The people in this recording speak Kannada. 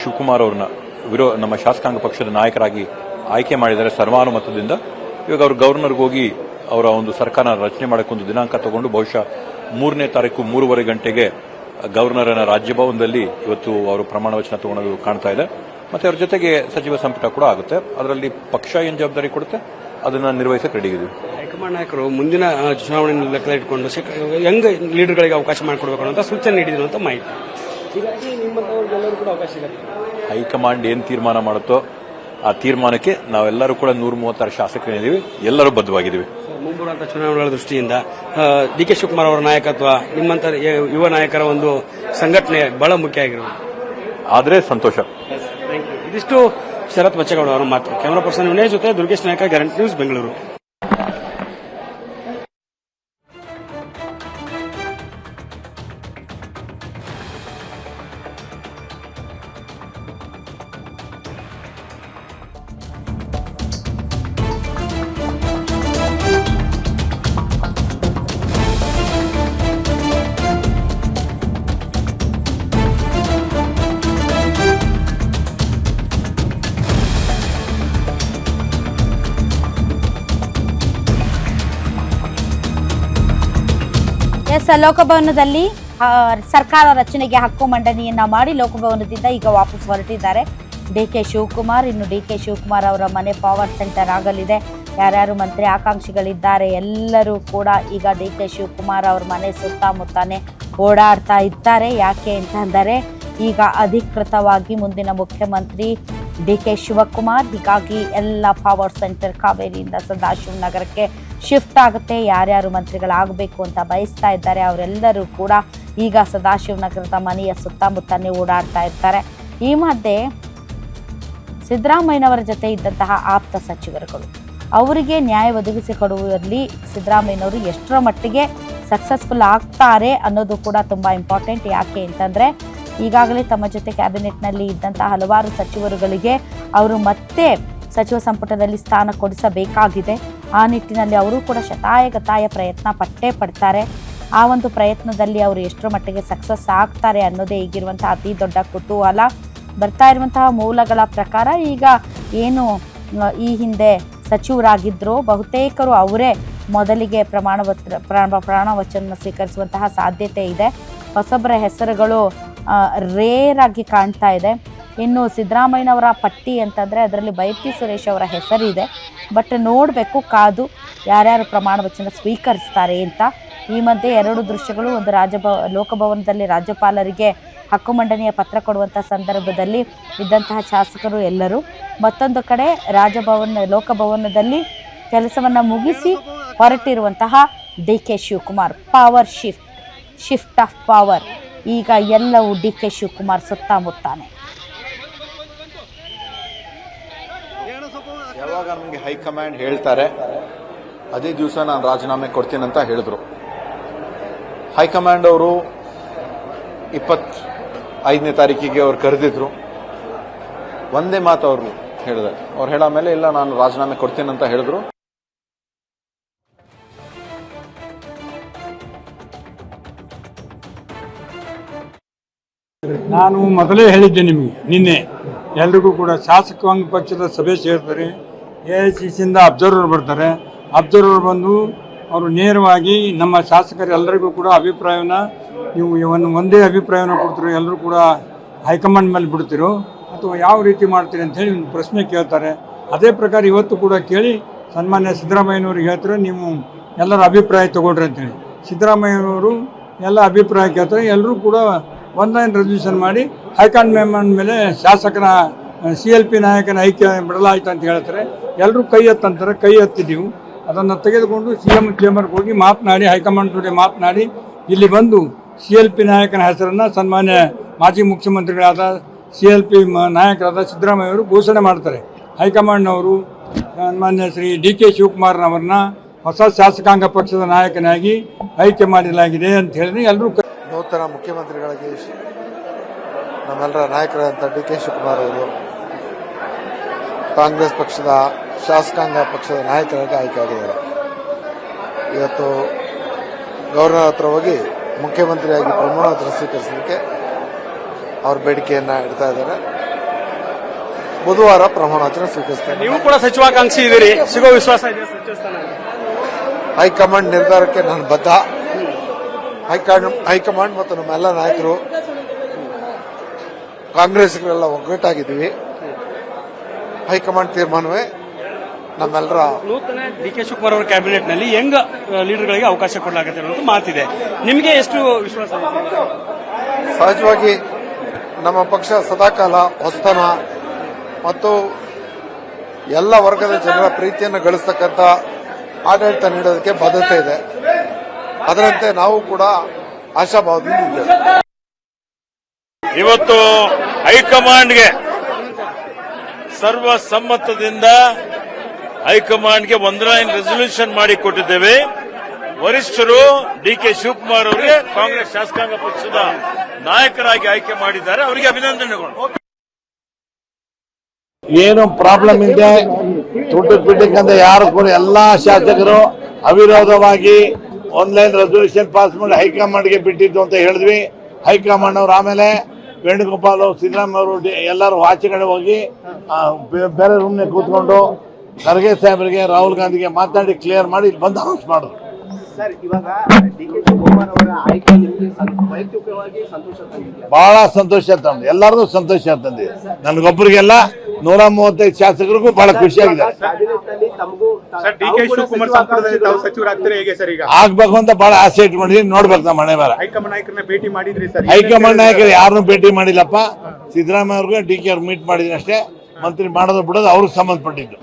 ಶಿವಕುಮಾರ್ ಅವ್ರನ್ನ ನಮ್ಮ ಶಾಸಕಾಂಗ ಪಕ್ಷದ ನಾಯಕರಾಗಿ ಆಯ್ಕೆ ಮಾಡಿದರೆ ಸರ್ವಾನುಮತದಿಂದ. ಇವಾಗ ಅವರು ಗವರ್ನರ್ಗೆ ಹೋಗಿ ಅವರ ಒಂದು ಸರ್ಕಾರ ರಚನೆ ಮಾಡಕ್ಕೆ ಒಂದು ದಿನಾಂಕ ತಗೊಂಡು ಬಹುಶಃ 3ನೇ ತಾರೀಕು 3:30 ಗಂಟೆಗೆ ಗವರ್ನರ್ನ ರಾಜ್ಯಭವನದಲ್ಲಿ ಇವತ್ತು ಅವರು ಪ್ರಮಾಣ ವಚನ ತಗೊಳ್ಳೋದು ಕಾಣ್ತಾ ಇದೆ. ಮತ್ತೆ ಅವ್ರ ಜೊತೆಗೆ ಸಚಿವ ಸಂಪುಟ ಕೂಡ ಆಗುತ್ತೆ. ಅದರಲ್ಲಿ ಪಕ್ಷ ಏನ್ ಜವಾಬ್ದಾರಿ ಕೊಡುತ್ತೆ ಅದನ್ನ ನಿರ್ವಹಿಸಕ್ಕೆ ರೆಡಿ ಇದೀವಿ. ಹೈಕಮಾಂಡ್ ನಾಯಕರು ಮುಂದಿನ ಚುನಾವಣೆ ಲೆಕ್ಕ ಇಟ್ಕೊಂಡು ಯಂಗ್ ಲೀಡರ್ಗಳಿಗೆ ಅವಕಾಶ ಮಾಡಿಕೊಡ್ಬೇಕು ಅಂತ ಸೂಚನೆ ನೀಡಿದ್ರು ಅಂತ ಮಾಹಿತಿ. ಹೀಗಾಗಿ ನಿಮ್ಮಂತವ್ರಿಗೆಲ್ಲರೂ ಕೂಡ ಅವಕಾಶ ಸಿಗುತ್ತೆ. ಹೈಕಮಾಂಡ್ ಏನ್ ತೀರ್ಮಾನ ಮಾಡುತ್ತೋ ಆ ತೀರ್ಮಾನಕ್ಕೆ ನಾವೆಲ್ಲರೂ ಕೂಡ 136 ಶಾಸಕರಿದ್ದೀವಿ, ಎಲ್ಲರೂ ಬದ್ಧವಾಗಿದ್ದೀವಿ. ಮುಂಬರುವಂತಹ ಚುನಾವಣೆಗಳ ದೃಷ್ಟಿಯಿಂದ ಡಿ.ಕೆ. ಶಿವಕುಮಾರ್ ಅವರ ನಾಯಕತ್ವ ನಿಮ್ಮಂತ ಯುವ ನಾಯಕರ ಒಂದು ಸಂಘಟನೆ ಬಹಳ ಮುಖ್ಯ ಆಗಿರೋದು. ಆದ್ರೆ ಸಂತೋಷ. ಇದಿಷ್ಟು ಶರತ್ ಬಚ್ಚೇಗೌಡ ಅವರ ಮಾತು. ಕ್ಯಾಮರಾ ಪರ್ಸನ್ ವಿನಯ್ ಜೊತೆ ದುರ್ಗೇಶ್ ನಾಯಕ, ಗ್ಯಾರಂಟಿ ನ್ಯೂಸ್, ಬೆಂಗಳೂರು. ಲೋಕಭವನದಲ್ಲಿ ಸರ್ಕಾರ ರಚನೆಗೆ ಹಕ್ಕು ಮಂಡನೆಯನ್ನ ಮಾಡಿ ಲೋಕಭವನದಿಂದ ಈಗ ವಾಪಸ್ ಹೊರಟಿದ್ದಾರೆ ಡಿ.ಕೆ. ಶಿವಕುಮಾರ್. ಇನ್ನು ಡಿ.ಕೆ. ಶಿವಕುಮಾರ್ ಅವರ ಮನೆ ಪವರ್ ಸೆಂಟರ್ ಆಗಲಿದೆ. ಯಾರ್ಯಾರು ಮಂತ್ರಿ ಆಕಾಂಕ್ಷಿಗಳಿದ್ದಾರೆ ಎಲ್ಲರೂ ಕೂಡ ಈಗ ಡಿ.ಕೆ. ಶಿವಕುಮಾರ್ ಅವ್ರ ಮನೆ ಸುತ್ತಮುತ್ತಾನೆ ಓಡಾಡ್ತಾ ಇದ್ದಾರೆ. ಯಾಕೆ ಅಂತಂದರೆ ಈಗ ಅಧಿಕೃತವಾಗಿ ಮುಂದಿನ ಮುಖ್ಯಮಂತ್ರಿ ಡಿ.ಕೆ. ಶಿವಕುಮಾರ್. ಹೀಗಾಗಿ ಎಲ್ಲ ಪವರ್ ಸೆಂಟರ್ ಕಾವೇರಿಯಿಂದ ಸದಾಶಿವ ನಗರಕ್ಕೆ ಶಿಫ್ಟ್ ಆಗುತ್ತೆ. ಯಾರ್ಯಾರು ಮಂತ್ರಿಗಳಾಗಬೇಕು ಅಂತ ಬಯಸ್ತಾ ಇದ್ದಾರೆ ಅವರೆಲ್ಲರೂ ಕೂಡ ಈಗ ಸದಾಶಿವ ನಗರದ ಮನೆಯ ಸುತ್ತಮುತ್ತನೇ ಓಡಾಡ್ತಾ ಇರ್ತಾರೆ. ಈ ಮಧ್ಯೆ ಸಿದ್ದರಾಮಯ್ಯನವರ ಜೊತೆ ಇದ್ದಂತಹ ಆಪ್ತ ಸಚಿವರುಗಳು ಅವರಿಗೆ ನ್ಯಾಯ ಒದಗಿಸಿಕೊಡುವಲ್ಲಿ ಸಿದ್ದರಾಮಯ್ಯನವರು ಎಷ್ಟರ ಮಟ್ಟಿಗೆ ಸಕ್ಸಸ್ಫುಲ್ ಆಗ್ತಾರೆ ಅನ್ನೋದು ಕೂಡ ತುಂಬ ಇಂಪಾರ್ಟೆಂಟ್. ಯಾಕೆ ಅಂತಂದರೆ ಈಗಾಗಲೇ ತಮ್ಮ ಜೊತೆ ಕ್ಯಾಬಿನೆಟ್ನಲ್ಲಿ ಇದ್ದಂತಹ ಹಲವಾರು ಸಚಿವರುಗಳಿಗೆ ಅವರು ಮತ್ತೆ ಸಚಿವ ಸಂಪುಟದಲ್ಲಿ ಸ್ಥಾನ ಕೊಡಿಸಬೇಕಾಗಿದೆ. ಆ ನಿಟ್ಟಿನಲ್ಲಿ ಅವರು ಕೂಡ ಶತಾಯಗತಾಯ ಪ್ರಯತ್ನ ಪಡ್ತಾರೆ. ಆ ಒಂದು ಪ್ರಯತ್ನದಲ್ಲಿ ಅವರು ಎಷ್ಟರ ಮಟ್ಟಿಗೆ ಸಕ್ಸಸ್ ಆಗ್ತಾರೆ ಅನ್ನೋದೇ ಈಗಿರುವಂತಹ ಅತಿ ದೊಡ್ಡ ಕುತೂಹಲ. ಬರ್ತಾ ಇರುವಂತಹ ಮೂಲಗಳ ಪ್ರಕಾರ ಈಗ ಏನು ಈ ಹಿಂದೆ ಸಚಿವರಾಗಿದ್ರೋ ಬಹುತೇಕರು ಅವರೇ ಮೊದಲಿಗೆ ಪ್ರಮಾಣ ವಚನ ಸ್ವೀಕರಿಸುವಂತಹ ಸಾಧ್ಯತೆ ಇದೆ. ಹೊಸಬರ ಹೆಸರುಗಳು ರೇರ್ ಆಗಿ ಕಾಣ್ತಾ ಇದೆ. ಇನ್ನು ಸಿದ್ದರಾಮಯ್ಯನವರ ಪಟ್ಟಿ ಅಂತಂದರೆ ಅದರಲ್ಲಿ ಬೈರತಿ ಸುರೇಶ್ ಅವರ ಹೆಸರಿದೆ. ಬಟ್ ನೋಡಬೇಕು ಕಾದು ಯಾರ್ಯಾರು ಪ್ರಮಾಣ ವಚನ ಸ್ವೀಕರಿಸ್ತಾರೆ ಅಂತ. ಈ ಮಧ್ಯೆ 2 ದೃಶ್ಯಗಳು, ಒಂದು ಲೋಕಭವನದಲ್ಲಿ ರಾಜ್ಯಪಾಲರಿಗೆ ಹಕ್ಕು ಮಂಡನೆಯ ಪತ್ರ ಕೊಡುವಂಥ ಸಂದರ್ಭದಲ್ಲಿ ಇದ್ದಂತಹ ಶಾಸಕರು ಎಲ್ಲರೂ, ಮತ್ತೊಂದು ಕಡೆ ಲೋಕಭವನದಲ್ಲಿ ಕೆಲಸವನ್ನು ಮುಗಿಸಿ ಹೊರಟಿರುವಂತಹ DK. Shivakumar. Power shift of power. ಈಗ ಎಲ್ಲವೂ ಡಿ.ಕೆ. ಶಿವಕುಮಾರ್ ಸುತ್ತಮುತ್ತಾನೆ. ಯಾವಾಗ ನಮಗೆ ಹೈಕಮಾಂಡ್ ಹೇಳ್ತಾರೆ ಅದೇ ದಿವಸ ನಾನು ರಾಜೀನಾಮೆ ಕೊಡ್ತೀನಿ ಅಂತ ಹೇಳಿದ್ರು. ಹೈಕಮಾಂಡ್ ಅವರು 25ನೇ ತಾರೀಕಿಗೆ ಅವ್ರು ಕರೆದಿದ್ರು. ಒಂದೇ ಮಾತು ಅವರು ಹೇಳಿದೆ. ಅವ್ರು ಹೇಳೋ ಮೇಲೆ ಇಲ್ಲ ನಾನು ರಾಜೀನಾಮೆ ಕೊಡ್ತೀನಿ ಅಂತ ಹೇಳಿದ್ರು. ನಾನು ಮೊದಲೇ ಹೇಳಿದ್ದೆ ನಿಮಗೆ ನಿನ್ನೆ, ಎಲ್ರಿಗೂ ಕೂಡ ಶಾಸಕಾಂಗ ಪಕ್ಷದ ಸಭೆ ಸೇರ್ತಾರೆ. AICCಯಿಂದ ಅಬ್ಸರ್ವರ್ ಬರ್ತಾರೆ. ಅಬ್ಸರ್ವರ್ ಬಂದು ಅವರು ನೇರವಾಗಿ ನಮ್ಮ ಶಾಸಕರೆಲ್ಲರಿಗೂ ಕೂಡ ಅಭಿಪ್ರಾಯವನ್ನು ನೀವು ಒಂದೇ ಅಭಿಪ್ರಾಯವನ್ನು ಕೊಡ್ತೀರೋ, ಎಲ್ಲರೂ ಕೂಡ ಹೈಕಮಾಂಡ್ ಮೇಲೆ ಬಿಡ್ತೀರೋ ಅಥವಾ ಯಾವ ರೀತಿ ಮಾಡ್ತೀರಿ ಅಂತೇಳಿ ಒಂದು ಪ್ರಶ್ನೆ ಕೇಳ್ತಾರೆ. ಅದೇ ಪ್ರಕಾರ ಇವತ್ತು ಕೂಡ ಕೇಳಿ ಸನ್ಮಾನ್ಯ ಸಿದ್ದರಾಮಯ್ಯನವ್ರಿಗೆ ಹೇಳ್ತಾರೆ ನೀವು ಎಲ್ಲರ ಅಭಿಪ್ರಾಯ ತಗೊಳ್ರಿ ಅಂತೇಳಿ. ಸಿದ್ದರಾಮಯ್ಯನವರು ಎಲ್ಲ ಅಭಿಪ್ರಾಯ ಕೇಳ್ತಾರೆ. ಎಲ್ಲರೂ ಕೂಡ ಆನ್ಲೈನ್ ರೆಸಲ್ಯೂಷನ್ ಮಾಡಿ ಹೈಕಮಾಂಡ್ ಮೇಲೆ ಶಾಸಕರ CLP ನಾಯಕನ ಆಯ್ಕೆ ಬಿಡಲಾಯ್ತು ಅಂತ ಹೇಳ್ತಾರೆ. ಎಲ್ಲರೂ ಕೈ ಎತ್ತಂತಾರೆ. ಕೈ ಎತ್ತಿದ್ದೀವಿ. ಅದನ್ನು ತೆಗೆದುಕೊಂಡು CM ಚೇಂಬರ್ಗೆ ಹೋಗಿ ಮಾತನಾಡಿ, ಹೈಕಮಾಂಡ್ ಜೊತೆ ಮಾತನಾಡಿ ಇಲ್ಲಿ ಬಂದು CLP ನಾಯಕನ ಹೆಸರನ್ನು ಸನ್ಮಾನ್ಯ ಮಾಜಿ ಮುಖ್ಯಮಂತ್ರಿಗಳಾದ CLP ನಾಯಕರಾದ ಸಿದ್ದರಾಮಯ್ಯವರು ಘೋಷಣೆ ಮಾಡ್ತಾರೆ. ಹೈಕಮಾಂಡ್ನವರು ಸನ್ಮಾನ್ಯ ಶ್ರೀ ಡಿ.ಕೆ. ಶಿವಕುಮಾರ್ನವರನ್ನ ಹೊಸ ಶಾಸಕಾಂಗ ಪಕ್ಷದ ನಾಯಕನಾಗಿ ಆಯ್ಕೆ ಮಾಡಲಾಗಿದೆ ಅಂತ ಹೇಳಿದ್ರೆ ಎಲ್ಲರೂ ನೂತನ ಮುಖ್ಯಮಂತ್ರಿಗಳಿಗೆ ನಮ್ಮೆಲ್ಲರ ನಾಯಕರಾದಂಥ ಡಿ.ಕೆ. ಶಿವಕುಮಾರ್ ಅವರು ಕಾಂಗ್ರೆಸ್ ಪಕ್ಷದ ಶಾಸಕಾಂಗ ಪಕ್ಷದ ನಾಯಕರಾಗಿ ಆಯ್ಕೆಯಾಗಿದ್ದಾರೆ. ಇವತ್ತು ಗವರ್ನರ್ ಹತ್ರ ಹೋಗಿ ಮುಖ್ಯಮಂತ್ರಿಯಾಗಿ ಪ್ರಮಾಣ ವಚನ ಸ್ವೀಕರಿಸಲಿಕ್ಕೆ ಅವ್ರ ಬೇಡಿಕೆಯನ್ನು ಇಡ್ತಾ ಇದ್ದಾರೆ. ಬುಧವಾರ ಪ್ರಮಾಣ ವಚನ ಸ್ವೀಕರಿಸ್ತೇನೆ. ನೀವು ಕೂಡ ಸಚಿವಾಕಾಂಕ್ಷಿ ಇದ್ದೀರಿ, ಸಿಗೋ ವಿಶ್ವಾಸ ಇದೆ ಸಚಿವ ಸ್ಥಾನ? ಹೈಕಮಾಂಡ್ ನಿರ್ಧಾರಕ್ಕೆ ನಾನು ಬದ್ಧ. ಹೈಕಮಾಂಡ್ ಮತ್ತು ನಮ್ಮೆಲ್ಲ ನಾಯಕರು ಕಾಂಗ್ರೆಸ್ಗಳೆಲ್ಲ ಒಗ್ಗಟ್ಟಾಗಿದ್ದೀವಿ. ಹೈಕಮಾಂಡ್ ತೀರ್ಮಾನವೇ ನಮ್ಮೆಲ್ಲರ. ನೂತನ ಡಿ.ಕೆ. ಶಿವಕುಮಾರ್ ಅವರ ಕ್ಯಾಬಿನೆಟ್ ನಲ್ಲಿ ಯಂಗ್ ಲೀಡರ್ಗಳಿಗೆ ಅವಕಾಶ ಕೊಡಲಾಗುತ್ತೆ ಅನ್ನೋದು ಮಾತಿದೆ. ನಿಮಗೆ ಎಷ್ಟು ವಿಶ್ವಾಸ ಇದೆ? ಸಹಜವಾಗಿ ನಮ್ಮ ಪಕ್ಷ ಸದಾಕಾಲ ಹೊಸತನ ಮತ್ತು ಎಲ್ಲ ವರ್ಗದ ಜನರ ಪ್ರೀತಿಯನ್ನು ಗಳಿಸ್ತಕ್ಕಂಥ ಆಡಳಿತ ನೀಡೋದಕ್ಕೆ ಬದ್ಧತೆ ಇದೆ. ಅದರಂತೆ ನಾವು ಕೂಡ ಆಶಾಭಾವದಿಂದ ಇದ್ದೇವೆ. ಇವತ್ತು ಹೈಕಮಾಂಡ್ಗೆ ಸರ್ವಸಮ್ಮತದಿಂದ ಹೈಕಮಾಂಡ್ಗೆ 1 ಲೈನ್ ರೆಸಲ್ಯೂಷನ್ ಮಾಡಿ ಕೊಟ್ಟಿದ್ದೇವೆ. ವರಿಷ್ಠರು ಡಿ.ಕೆ. ಶಿವಕುಮಾರ್ ಅವರಿಗೆ ಕಾಂಗ್ರೆಸ್ ಶಾಸಕಾಂಗ ಪಕ್ಷದ ನಾಯಕರಾಗಿ ಆಯ್ಕೆ ಮಾಡಿದ್ದಾರೆ. ಅವರಿಗೆ ಅಭಿನಂದನೆಗಳು. ಏನು ಪ್ರಾಬ್ಲಮ್ ಇದೆ ತುಟ್ಟು ಬಿಡ್ಲಿಕ್ಕಂತ ಯಾರು ಕೂಡ ಎಲ್ಲಾ ಶಾಸಕರು ಅವಿರೋಧವಾಗಿ 1 ಲೈನ್ ರೆಸಲ್ಯೂಷನ್ ಪಾಸ್ ಮಾಡಿ ಹೈಕಮಾಂಡ್ಗೆ ಬಿಟ್ಟಿದ್ದು ಅಂತ ಹೇಳಿದ್ವಿ. ಹೈಕಮಾಂಡ್ ಅವರು ಆಮೇಲೆ ವೇಣುಗೋಪಾಲ್ ಸಿದ್ದರಾಮಯ್ಯ ಅವರು ಎಲ್ಲರೂ ಆಚೆ ಕಡೆ ಹೋಗಿ ಬೇರೆ ರೂಮ್ನೆ ಕೂತ್ಕೊಂಡು ಖರ್ಗೆ ಸಾಹೇಬರಿಗೆ ರಾಹುಲ್ ಗಾಂಧಿಗೆ ಮಾತಾಡಿ ಕ್ಲಿಯರ್ ಮಾಡಿ ಇಲ್ಲಿ ಬಂದು ಅನೌನ್ಸ್ ಮಾಡಿದ್ರು. ಬಹಳ ಸಂತೋಷ ತಂದು ಎಲ್ಲರಿಗೂ ಸಂತೋಷ ತಂದಿದೆ. ನನಗೊಬ್ಬರಿಗೆಲ್ಲ 135 ಶಾಸಕರಿಗೂ ಬಹಳ ಖುಷಿಯಾಗಿದೆ. ಆಗ್ಬೇಕು ಅಂತ ಬಹಳ ಆಸೆ ಇಟ್ಕೊಂಡಿದ್ದೀನಿ. ನೋಡ್ಬೇಕು ನಮ್ಮ ಮನೆ ಬಾರ. ಹೈಕಮಾಂಡ್ ನಾಯಕರು ಯಾರನ್ನೂ ಭೇಟಿ ಮಾಡಿಲ್ಲಪ್ಪ. ಸಿದ್ದರಾಮಯ್ಯ ಅವ್ರಿಗೆ ಡಿ.ಕೆ. ಅವ್ರು ಮೀಟ್ ಮಾಡಿದೀನಿ ಅಷ್ಟೇ. ಮಂತ್ರಿ ಮಾಡೋದು ಬಿಡೋದು ಅವ್ರಿಗೆ ಸಂಬಂಧಪಟ್ಟಿದ್ದು.